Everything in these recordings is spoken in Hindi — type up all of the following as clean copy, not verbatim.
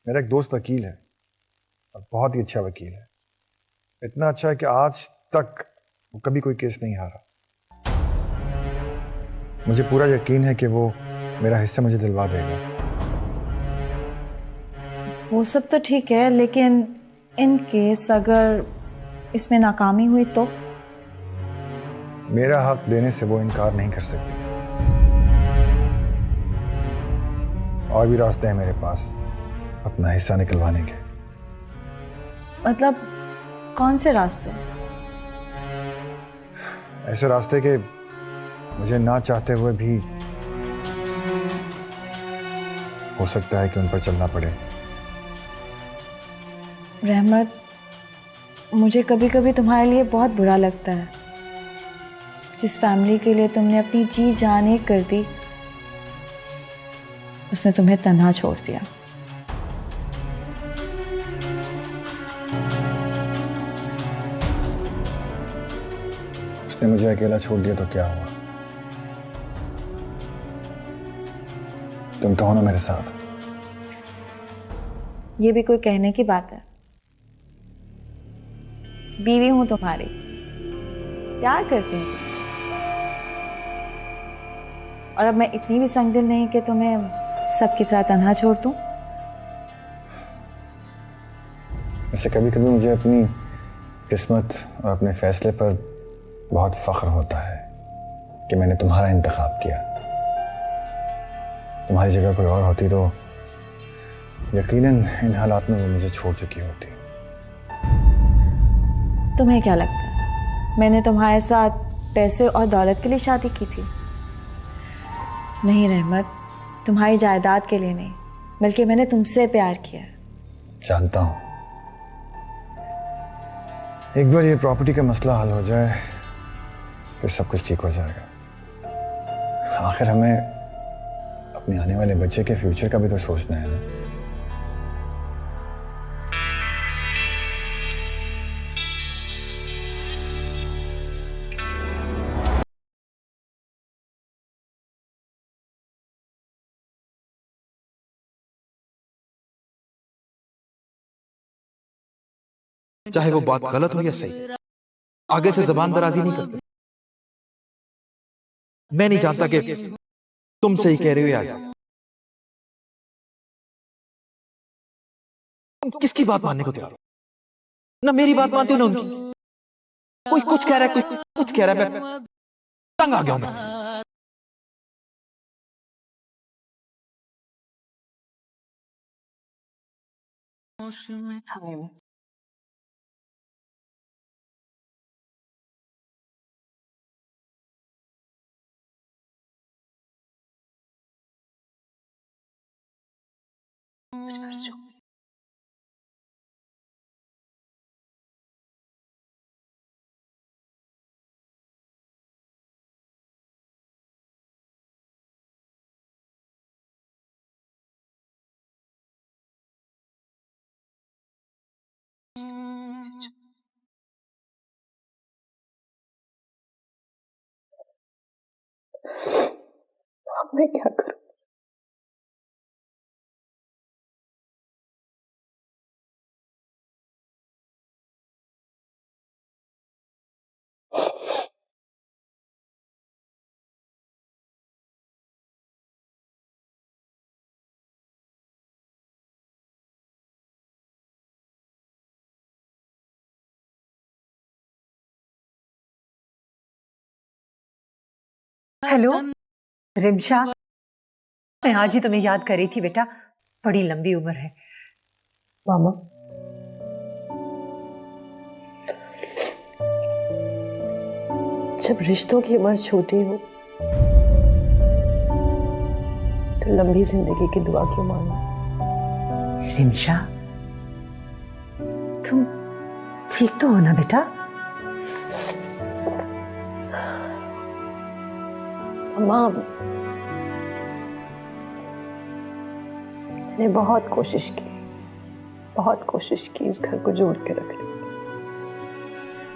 मेरा एक दोस्त वकील है और बहुत ही अच्छा वकील है। इतना अच्छा है कि आज तक वो कभी कोई केस नहीं हारा। मुझे पूरा यकीन है कि वो मेरा हिस्सा मुझे दिलवा देगा। वो सब तो ठीक है, लेकिन इन केस अगर इसमें नाकामी हुई तो? मेरा हक देने से वो इनकार नहीं कर सकती। और भी रास्ते हैं मेरे पास अपना हिस्सा निकलवाने के। मतलब कौन से रास्ते? ऐसे रास्ते के मुझे ना चाहते हुए भी हो सकता है कि उन पर चलना पड़े। रहमत, मुझे कभी कभी तुम्हारे लिए बहुत बुरा लगता है। जिस फैमिली के लिए तुमने अपनी जी जान एक कर दी, उसने तुम्हें तन्हा छोड़ दिया। उसने मुझे अकेला छोड़ दिया तो क्या हुआ? तुम तो हो ना मेरे साथ। ये भी कोई कहने की बात है? बीवी हूं तुम्हारी, प्यार करती हूँ तुमसे। और अब मैं इतनी भी संगदिल नहीं कि तुम्हें सबकी तरह तन्हा छोड़ दूं। वैसे कभी कभी मुझे अपनी किस्मत और अपने फैसले पर बहुत फख्र होता है कि मैंने तुम्हारा इंतखाब किया। तुम्हारी जगह कोई और होती तो यकीनन इन हालात में वो मुझे छोड़ चुकी होती। तुम्हें क्या लगता है मैंने तुम्हारे साथ पैसे और दौलत के लिए शादी की थी? नहीं रहमत, तुम्हारी जायदाद के लिए नहीं, बल्कि मैंने तुमसे प्यार किया। जानता हूं। एक बार ये प्रॉपर्टी का मसला हल हो जाए फिर सब कुछ ठीक हो जाएगा। आखिर हमें अपने आने वाले बच्चे के फ्यूचर का भी तो सोचना है ना। चाहे वो बात गलत हो या सही, आगे से जबान दराजी नहीं करते। मैं नहीं जानता कि तुम सही कह रहे हो या आजाद। तुम किसकी बात मानने को तैयार हो? ना मेरी बात मानते हो ना उनकी। कोई कुछ कह रहा है, कोई कुछ कह रहा है। मैं तंग आ गया हूं। हमें अब मैं क्या करूं? हेलो रिमशा, मैं आज ही तुम्हें याद कर रही थी बेटा। बड़ी लंबी उम्र है। मामा, जब रिश्तों की उम्र छोटी हो तो लंबी जिंदगी की दुआ क्यों मांगो? रिमशा, तुम ठीक तो हो ना बेटा? मामा, मैंने बहुत कोशिश की इस घर को जोड़ के रखने की।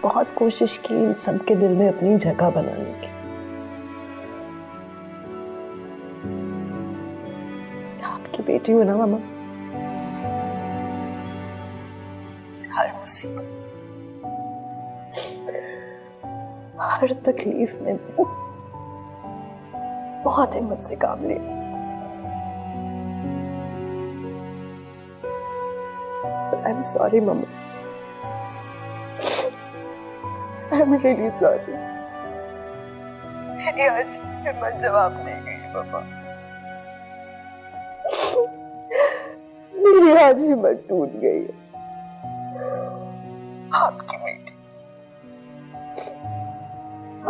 बहुत कोशिश की इन सबके दिल में अपनी जगह बनाने की। आपकी बेटी हो ना मामा, मुसीबत, हर तकलीफ में बहुत हिम्मत से काम लिया। I'm sorry, Mama. I'm really sorry. मेरी आज हिम्मत जवाब नहीं गई पापा। मेरी आज हिम्मत टूट गई है।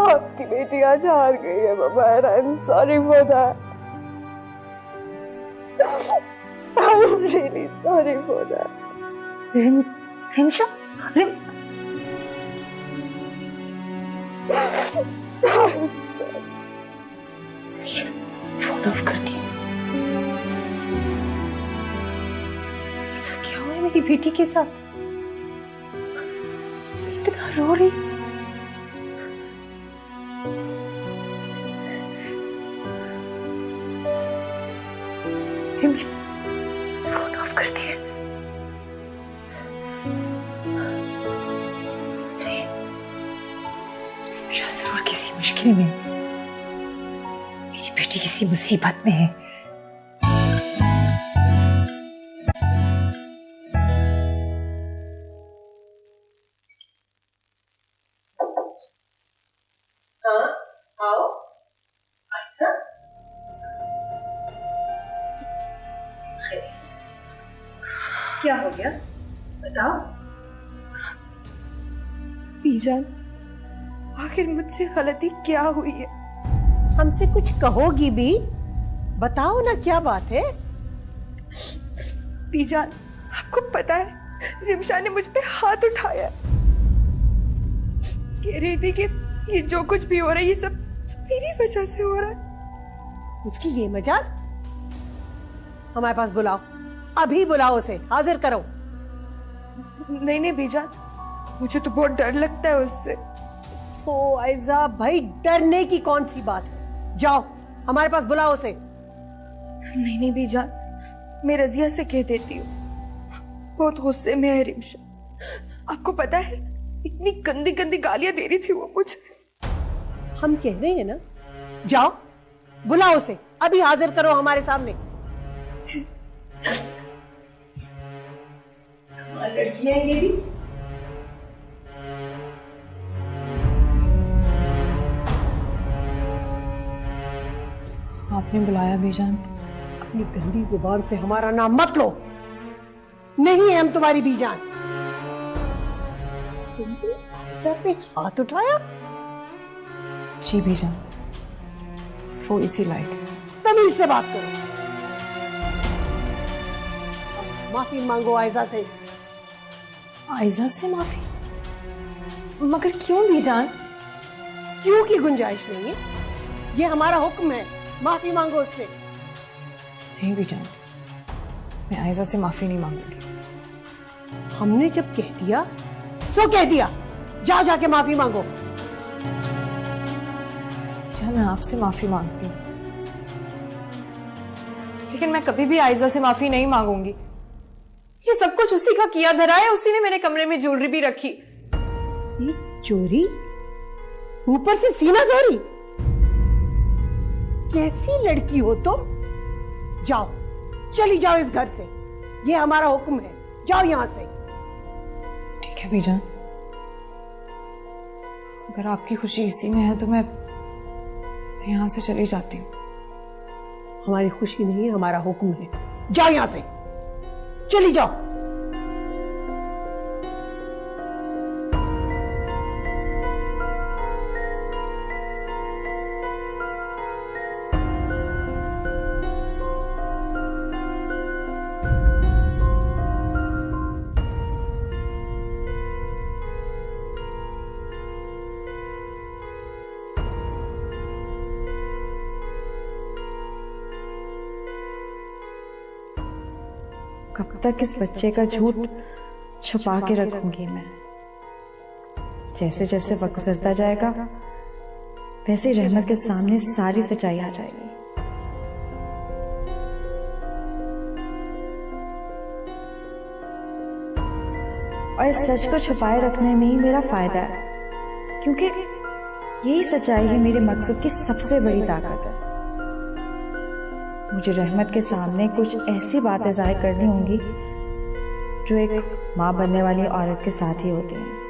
आपकी बेटी आज हार गई है पापा, and I'm sorry for that. I'm really sorry for that. Rimsha, phone of कर दिया। ऐसा क्या हुआ है मेरी बेटी के साथ? इतना रो रही। फोन ऑफ कर दिया। जरूर किसी मुश्किल में, मेरी बेटी किसी मुसीबत में है। हाँ, आओ। आइसा। क्या हो गया? बताओ। बीजान, आखिर मुझसे गलती क्या हुई है? हमसे कुछ कहोगी भी? बताओ ना, क्या बात है? बीजान, आपको पता है रिमशा ने मुझ पे हाथ उठाया। कह रही थी कि ये जो कुछ भी हो रहा है ये सब मेरी वजह से हो रहा है। उसकी ये मजाक? हमारे पास बुलाओ, अभी बुलाओ उसे, हाजिर करो। नहीं नहीं बीजान, मुझे तो बहुत डर लगता है उससे। ओ आयजा भाई, डरने की कौन सी बात है? जाओ, हमारे पास बुलाओ उसे। नहीं नहीं बीजान, मैं रजिया से कह देती हूँ, बहुत गुस्से में है रिमशा। आपको पता है इतनी गंदी गंदी गालियां दे रही थी वो मुझे। हम कह रहे हैं ना, जाओ बुलाओ उसे, अभी हाजिर करो हमारे सामने। लड़कियां ये भी। आपने बुलाया बीजान? अपनी गंदी जुबान से हमारा नाम मत लो। नहीं है हम तुम्हारी बीजान। तुमने आयशा पे हाथ उठाया? जी बीजान, वो इसी लायक है। तमीज से बात करो। माफी मांगो आयशा से। आयशा से माफी? मगर क्यों बीजान? क्यों की गुंजाइश नहीं है, ये हमारा हुक्म है। माफी मांगो उससे। नहीं बीजान, मैं आयशा से माफी नहीं मांगूंगी। हमने जब कह दिया सो कह दिया, जाओ जाके माफी मांगो। बीजान, मैं आपसे माफी मांगती हूँ, लेकिन मैं कभी भी आयशा से माफी नहीं मांगूंगी। ये सब कुछ उसी का किया धरा है, उसी ने मेरे कमरे में ज्वेलरी भी रखी। ये चोरी, ऊपर से सीना चोरी। कैसी लड़की हो तुम? जाओ, चली जाओ इस घर से, ये हमारा हुक्म है। जाओ यहां से। ठीक है बीजान, अगर आपकी खुशी इसी में है तो मैं यहां से चली जाती हूँ। हमारी खुशी नहीं है, हमारा हुक्म है। जाओ यहां से, चली जाओ। कब तक इस बच्चे का झूठ छुपा के रखूंगी मैं? जैसे जैसे वक्त गुजरता जाएगा वैसे ही रहमत के सामने सारी सच्चाई आ जाएगी। और इस सच को छुपाए रखने में ही मेरा फायदा है, क्योंकि यही सच्चाई ही मेरे मकसद की सबसे बड़ी ताकत है। मुझे रहमत के सामने कुछ ऐसी बातें जाहिर करनी होंगी जो एक माँ बनने वाली औरत के साथ ही होती हैं।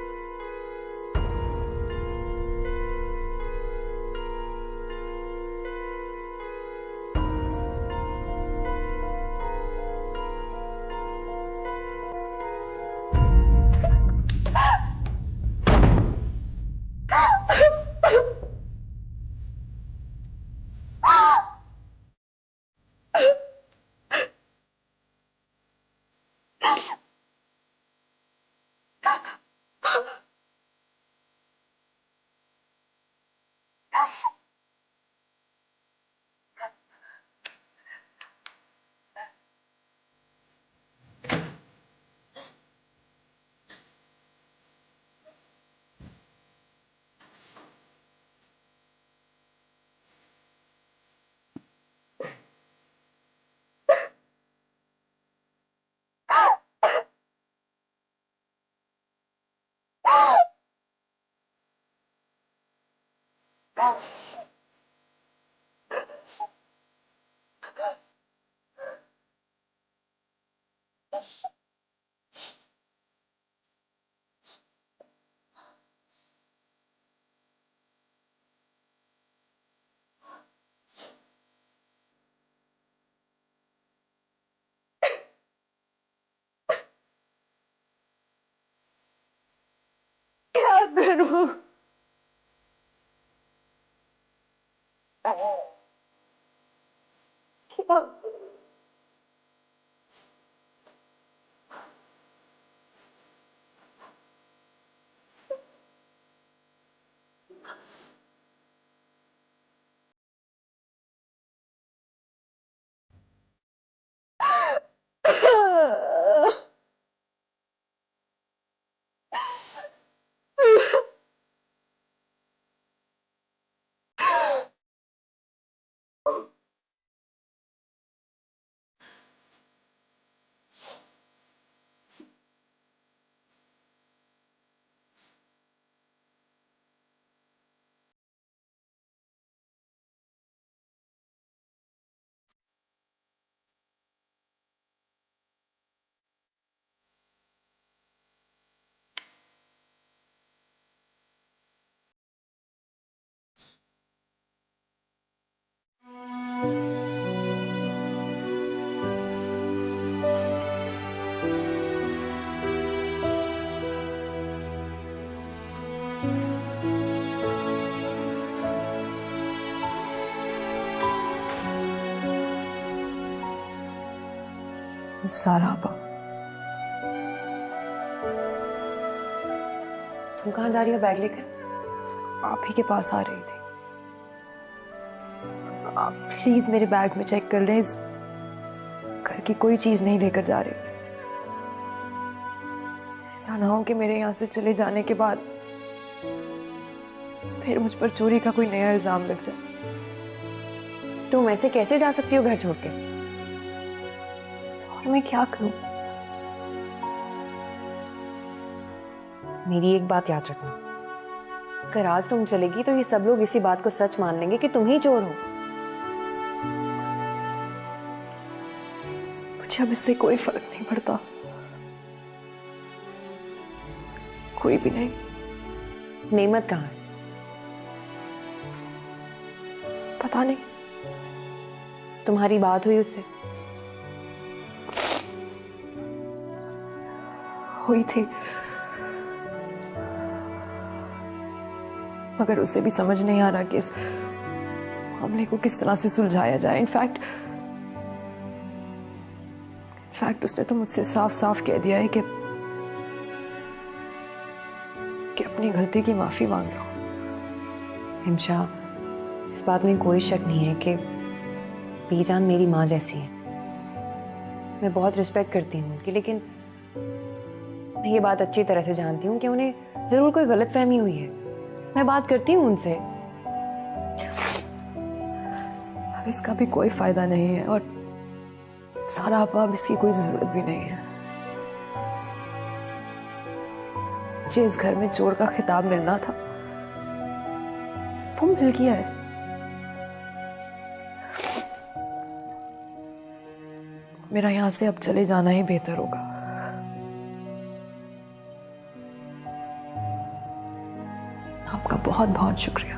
करूं? क्या सारा आपा, तुम कहाँ जा रही हो बैग लेकर? आप ही के पास आ रही थी। आप प्लीज मेरे बैग में चेक कर लें, इस घर की कोई चीज नहीं लेकर जा रही। ऐसा ना हो कि मेरे यहाँ से चले जाने के बाद फिर मुझ पर चोरी का कोई नया इल्जाम लग जाए। तुम ऐसे कैसे जा सकती हो घर छोड़ के? और मैं क्या करूं? मेरी एक बात याद रखना, अगर आज तुम चलेगी तो ये सब लोग इसी बात को सच मान लेंगे कि तुम ही चोर हो। मुझे अब इससे कोई फर्क नहीं पड़ता, कोई भी नहीं। नेमत कहाँ है? पता नहीं। तुम्हारी बात हुई उससे? हुई थी, मगर उसे भी समझ नहीं आ रहा कि इस मामले को किस तरह से सुलझाया जाए। इनफैक्ट उसने तो मुझसे साफ साफ कह दिया है कि अपनी गलती की माफी मांग लो। हिमशा, इस बात में कोई शक नहीं है कि बीजान मेरी माँ जैसी है। मैं बहुत रिस्पेक्ट करती हूँ उनकी, लेकिन मैं ये बात अच्छी तरह से जानती हूँ कि उन्हें जरूर कोई गलतफहमी हुई है। मैं बात करती हूँ उनसे। अब इसका भी कोई फायदा नहीं है और सारा अब इसकी कोई जरूरत भी नहीं है। मुझे इस घर में चोर का खिताब मिलना था वो मिल गया है। मेरा यहां से अब चले जाना ही बेहतर होगा। आपका बहुत बहुत शुक्रिया।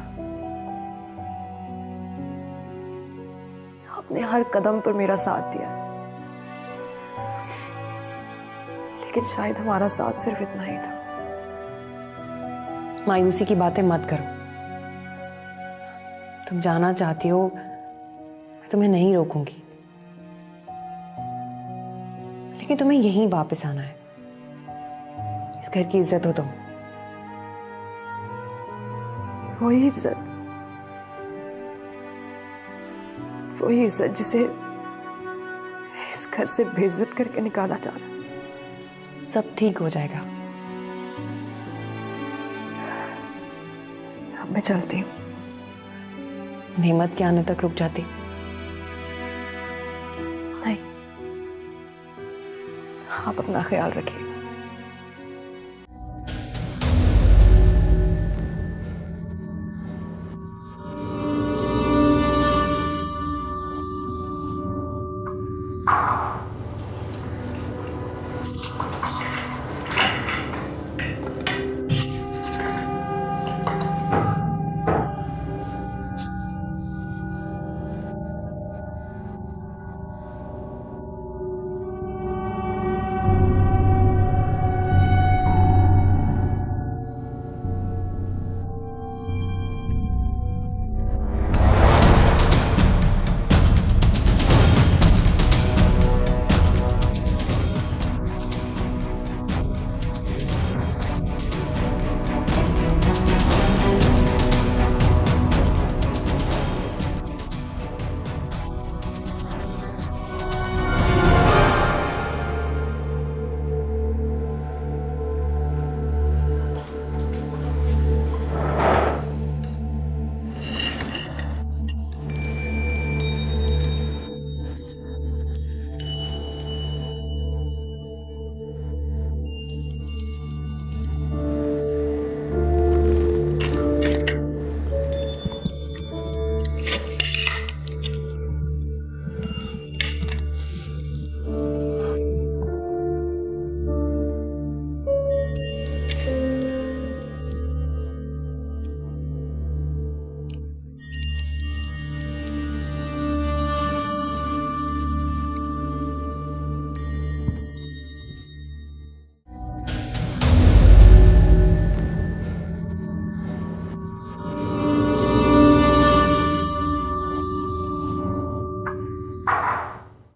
आपने हर कदम पर मेरा साथ दिया, लेकिन शायद हमारा साथ सिर्फ इतना ही था। मायूसी की बातें मत करो। तुम जाना चाहती हो, मैं तुम्हें नहीं रोकूंगी, लेकिन तुम्हें यहीं वापस आना है। इस घर की इज्जत हो तुम। वही इज्जत जिसे इस घर से बेइज्जत करके निकाला जा रहा है। सब ठीक हो जाएगा। अब मैं चलती हूँ। नेमत के आने तक रुक जाती? नहीं। आप अपना ख्याल रखिए।